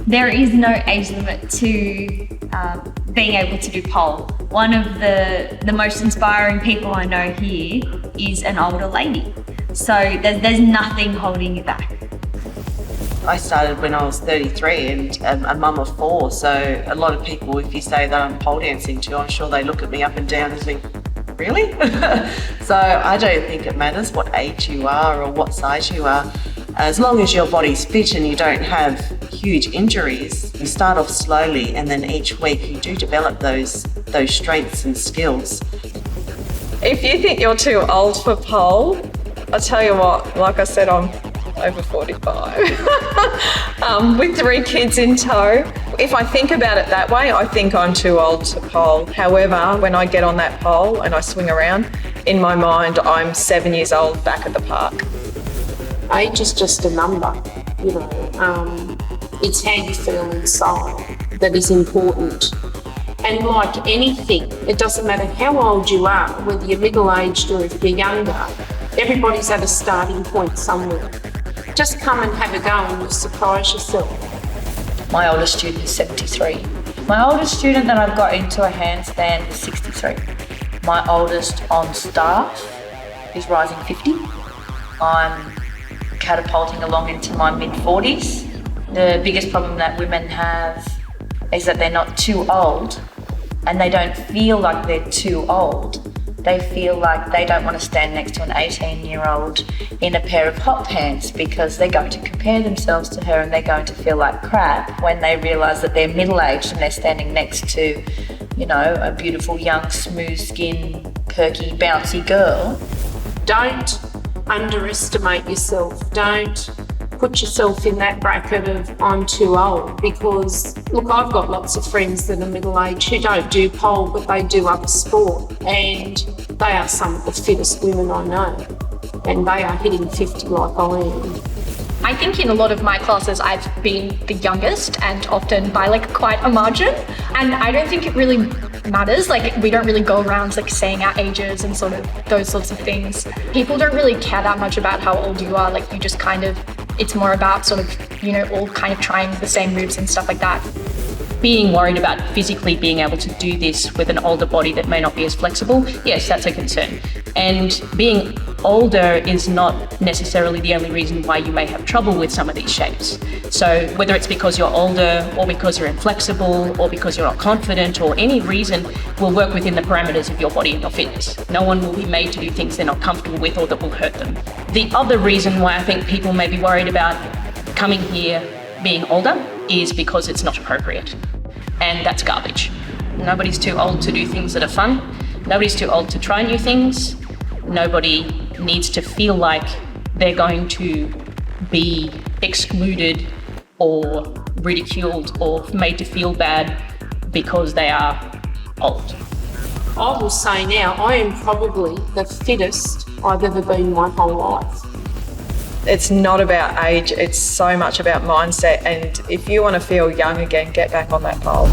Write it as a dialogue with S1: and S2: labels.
S1: There is no age limit to being able to do pole. One of the most inspiring people I know here is an older lady. So there's nothing holding you back.
S2: I started when I was 33 and a mum of 4, so a lot of people, if you say that I'm pole dancing too, I'm sure they look at me up and down and think, really? So I don't think it matters what age you are or what size you are. As long as your body's fit and you don't have huge injuries, you start off slowly and then each week you do develop those strengths and skills.
S3: If you think you're too old for pole, I tell you what, like I said, I'm over 45 with 3 kids in tow. If I think about it that way, I think I'm too old to pole. However, when I get on that pole and I swing around, in my mind, I'm 7 years old back at the park.
S4: Age is just a number, you know. It's how you feel inside that is important. And like anything, it doesn't matter how old you are, whether you're middle-aged or if you're younger, everybody's at a starting point somewhere. Just come and have a go and you'll surprise yourself.
S5: My oldest student is 73. My oldest student that I've got into a handstand is 63. My oldest on staff is rising 50. I'm catapulting along into my mid-40s. The biggest problem that women have is that they're not too old, and they don't feel like they're too old. They feel like they don't want to stand next to an 18-year-old in a pair of hot pants because they're going to compare themselves to her and they're going to feel like crap when they realise that they're middle-aged and they're standing next to, you know, a beautiful, young, smooth-skinned, perky, bouncy girl.
S4: Don't underestimate yourself. Don't put yourself in that bracket of I'm too old, because look, I've got lots of friends that are middle-aged who don't do pole but they do other sport, and they are some of the fittest women I know, and they are hitting 50 like I am.
S6: I think in a lot of my classes I've been the youngest, and often by like quite a margin, and I don't think it really matters. Like, we don't really go around like saying our ages and sort of those sorts of things. People don't really care that much about how old you are. Like, you just kind of, it's more about sort of, you know, all kind of trying the same moves and stuff like that.
S7: Being worried about physically being able to do this with an older body that may not be as flexible, yes, that's a concern. And being older is not necessarily the only reason why you may have trouble with some of these shapes. So whether it's because you're older or because you're inflexible or because you're not confident or any reason, will work within the parameters of your body and your fitness. No one will be made to do things they're not comfortable with or that will hurt them. The other reason why I think people may be worried about coming here being older is because it's not appropriate. And that's garbage. Nobody's too old to do things that are fun. Nobody's too old to try new things. Nobody needs to feel like they're going to be excluded or ridiculed or made to feel bad because they are old.
S4: I will say now, I am probably the fittest I've ever been my whole life.
S3: It's not about age, it's so much about mindset, and if you want to feel young again, get back on that pole.